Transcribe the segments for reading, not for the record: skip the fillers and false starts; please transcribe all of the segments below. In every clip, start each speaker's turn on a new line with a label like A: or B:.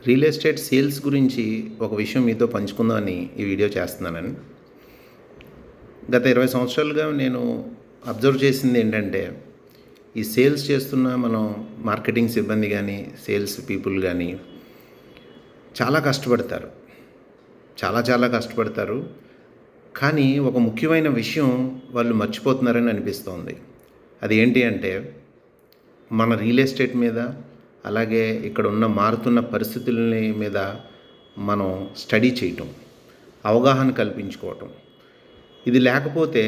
A: Real estate sales గురించి ఒక విషయం మీతో పంచుకుందామని ఈ వీడియో చేస్తున్నానండి. గత 20 సంవత్సరాలుగా నేను అబ్జర్వ్ చేసింది ఏంటంటే, ఈ సేల్స్ చేస్తున్న మనం మార్కెటింగ్ సిబ్బంది కానీ, సేల్స్ పీపుల్ కానీ చాలా కష్టపడతారు. చాలా కష్టపడతారు. కానీ ఒక ముఖ్యమైన విషయం వాళ్ళు మర్చిపోతున్నారని అనిపిస్తోంది. అది ఏంటి అంటే, మన రియల్ ఎస్టేట్ మీద, అలాగే ఇక్కడ ఉన్న మారుతున్న పరిస్థితులని మీద మనం స్టడీ చేయటం, అవగాహన కల్పించుకోవటం. ఇది లేకపోతే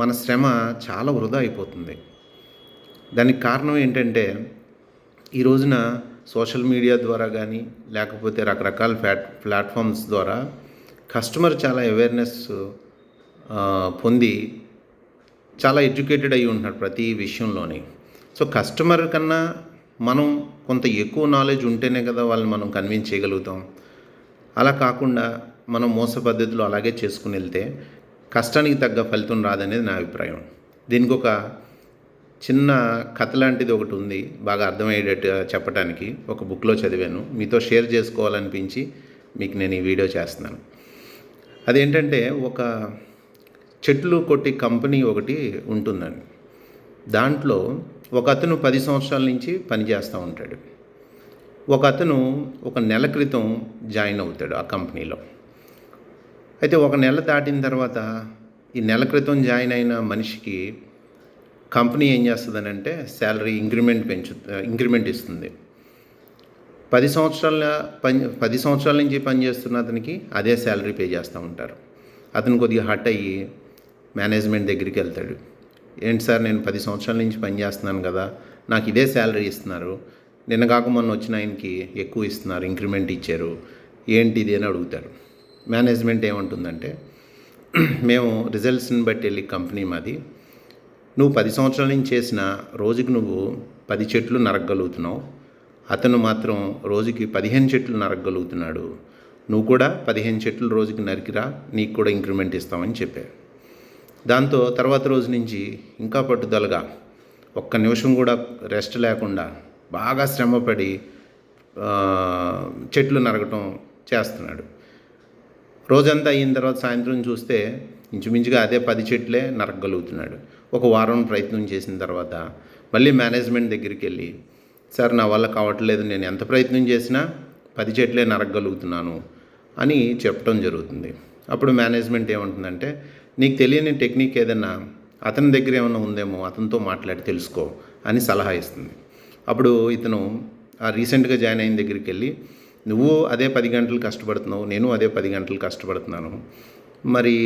A: మన శ్రమ చాలా వృధా అయిపోతుంది. దానికి కారణం ఏంటంటే, ఈ రోజున సోషల్ మీడియా ద్వారా కానీ, లేకపోతే రకరకాల ప్లాట్ఫామ్స్ ద్వారా కస్టమర్ చాలా అవేర్నెస్ పొంది చాలా ఎడ్యుకేటెడ్ అయి ఉంటున్నారు ప్రతి విషయంలోని. సో కస్టమర్ కన్నా మనం కొంత ఎక్కువ నాలెడ్జ్ ఉంటేనే కదా వాళ్ళని మనం కన్విన్స్ చేయగలుగుతాం. అలా కాకుండా మనం మోస పద్ధతిలో అలాగే చేసుకుని వెళ్తే కష్టానికి తగ్గ ఫలితం రాదనేది నా అభిప్రాయం. దీనికి ఒక చిన్న కథ లాంటిది ఒకటి ఉంది, బాగా అర్థమయ్యేటట్టు చెప్పడానికి. ఒక బుక్లో చదివాను, మీతో షేర్ చేసుకోవాలనిపించి మీకు నేను ఈ వీడియో చేస్తున్నాను. అదేంటంటే, ఒక చెట్లు కొట్టి కంపెనీ ఒకటి ఉంటుందండి. దాంట్లో ఒక అతను 10 సంవత్సరాల నుంచి పనిచేస్తూ ఉంటాడు. ఒక అతను ఒక నెల క్రితం జాయిన్ అవుతాడు ఆ కంపెనీలో. అయితే ఒక నెల దాటిన తర్వాత ఈ నెల క్రితం జాయిన్ అయిన మనిషికి కంపెనీ ఏం చేస్తుందనంటే శాలరీ ఇంక్రిమెంట్ ఇస్తుంది. 10 సంవత్సరాల నుంచి పనిచేస్తున్న అతనికి అదే శాలరీ పే చేస్తూ ఉంటారు. అతను కొద్దిగా హర్ట్ అయ్యి మేనేజ్మెంట్ దగ్గరికి వెళ్తాడు. ఏంటి సార్, నేను 10 సంవత్సరాల నుంచి పనిచేస్తున్నాను కదా, నాకు ఇదే శాలరీ ఇస్తున్నారు, నిన్న కాక మొన్న వచ్చిన ఆయనకి ఎక్కువ ఇస్తున్నారు, ఇంక్రిమెంట్ ఇచ్చారు, ఏంటి ఇది అని అడుగుతారు. మేనేజ్మెంట్ ఏమంటుందంటే, మేము రిజల్ట్స్ని బట్టి వెళ్ళి కంపెనీ మాది, నువ్వు 10 సంవత్సరాల నుంచి చేసిన రోజుకి నువ్వు 10 చెట్లు నరకగలుగుతున్నావు, అతను మాత్రం రోజుకి 15 చెట్లు నరకగలుగుతున్నాడు, నువ్వు కూడా 15 చెట్లు రోజుకి నరికిరా, నీకు కూడా ఇంక్రిమెంట్ ఇస్తామని చెప్పారు. దాంతో తర్వాత రోజు నుంచి ఇంకా పట్టుదలగా ఒక్క నిమిషం కూడా రెస్ట్ లేకుండా బాగా శ్రమపడి చెట్లు నరకటం చేస్తున్నాడు. రోజంతా అయిన తర్వాత సాయంత్రం చూస్తే ఇంచుమించుగా అదే 10 చెట్లే నరకగలుగుతున్నాడు. ఒక వారం ప్రయత్నం చేసిన తర్వాత మళ్ళీ మేనేజ్మెంట్ దగ్గరికి వెళ్ళి, సార్ నా వల్ల కావట్లేదు, నేను ఎంత ప్రయత్నం చేసినా 10 చెట్లే నరకగలుగుతున్నాను అని చెప్పడం జరుగుతుంది. అప్పుడు మేనేజ్మెంట్ ఏమంటుందంటే, నీకు తెలియని టెక్నిక్ ఏదైనా అతని దగ్గర ఏమైనా ఉందేమో అతనితో మాట్లాడి తెలుసుకో అని సలహా ఇస్తుంది. అప్పుడు ఇతను ఆ రీసెంట్గా జాయిన్ అయిన దగ్గరికి వెళ్ళి, నువ్వు అదే 10 గంటలు కష్టపడుతున్నావు, నేను అదే 10 గంటలు కష్టపడుతున్నాను, మరి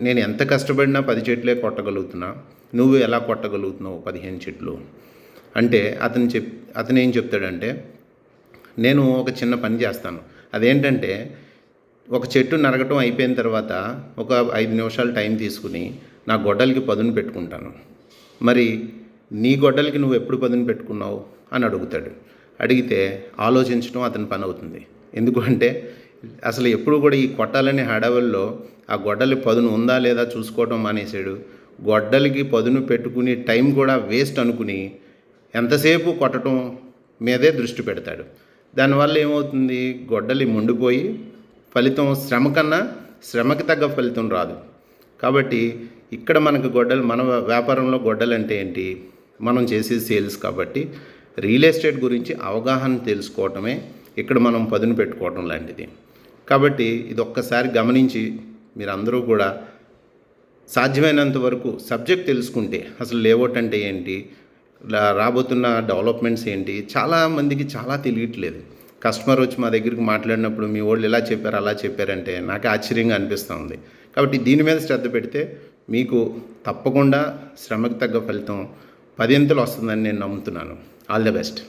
A: నేను ఎంత కష్టపడినా 10 చెట్లే కొట్టగలుగుతున్నా, నువ్వు ఎలా కొట్టగలుగుతున్నావు 15 చెట్లు అంటే అతను ఏం చెప్తాడంటే, నేను ఒక చిన్న పని చేస్తాను. అదేంటంటే, ఒక చెట్టు నరకటం అయిపోయిన తర్వాత ఒక 5 నిమిషాలు టైం తీసుకుని నా గొడ్డలికి పదును పెట్టుకుంటాను. మరి నీ గొడ్డలికి నువ్వు ఎప్పుడు పదును పెట్టుకున్నావు అని అడుగుతాడు. అడిగితే ఆలోచించడం అతని పని అవుతుంది. ఎందుకంటే అసలు ఎప్పుడు కూడా ఈ కొట్టాలనే హడావుల్లో ఆ గొడ్డలి పదును ఉందా లేదా చూసుకోవడం మానేశాడు. గొడ్డలికి పదును పెట్టుకుని టైం కూడా వేస్ట్ అనుకుని ఎంతసేపు కొట్టడం మీదే దృష్టి పెడతాడు. దానివల్ల ఏమవుతుంది, గొడ్డలి మొండిపోయి ఫలితం శ్రమకి తగ్గ ఫలితం రాదు. కాబట్టి ఇక్కడ మనకు మన వ్యాపారంలో గొడ్డలు అంటే ఏంటి, మనం చేసే సేల్స్. కాబట్టి రియల్ ఎస్టేట్ గురించి అవగాహన తెలుసుకోవటమే ఇక్కడ మనం పదును పెట్టుకోవటం లాంటిది. కాబట్టి ఇది ఒక్కసారి గమనించి మీరందరూ కూడా సాధ్యమైనంత వరకు సబ్జెక్ట్ తెలుసుకుంటే, అసలు లేఅవుట్ అంటే ఏంటి, రాబోతున్న డెవలప్మెంట్స్ ఏంటి, చాలామందికి చాలా తెలియట్లేదు. కస్టమర్ వచ్చి మా దగ్గరికి మాట్లాడినప్పుడు మీ వాళ్ళు ఇలా చెప్పారు అలా చెప్పారంటే నాకు ఆశ్చర్యంగా అనిపిస్తూ ఉంది. కాబట్టి దీని మీద శ్రద్ధ పెడితే మీకు తప్పకుండా శ్రమకు తగ్గ ఫలితం 10 వస్తుందని నేను నమ్ముతున్నాను. All the best.